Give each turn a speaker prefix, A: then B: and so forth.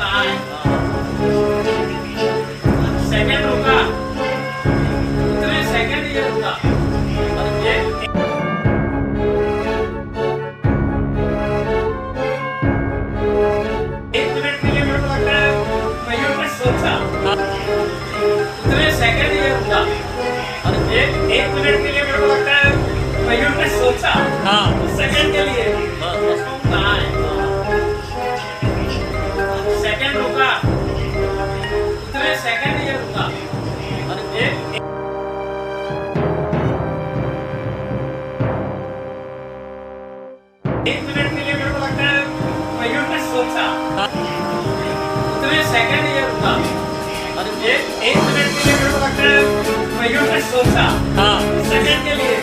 A: कहाँ है? सेकंड रुका, उतने सेकंड ये रुका। ये एक मिनट के लिए मेरे को लगता है मयूर ने सोचा, उतने सेकंड ये रुका। ये एक मिनट के लिए मेरे को लगता है मयूर ने सोचा, सेकंड के लिए कहाँ है? सेकंड रुका, उतने सेकंड ये रुका। ये एक मिनट के लिए मेरे को लगता है मयूर ने सोचा, उतने सेकंड ये रुका। ये एक मिनट के लिए मेरे को लगता है मयूर ने सोचा, सेकंड के लिए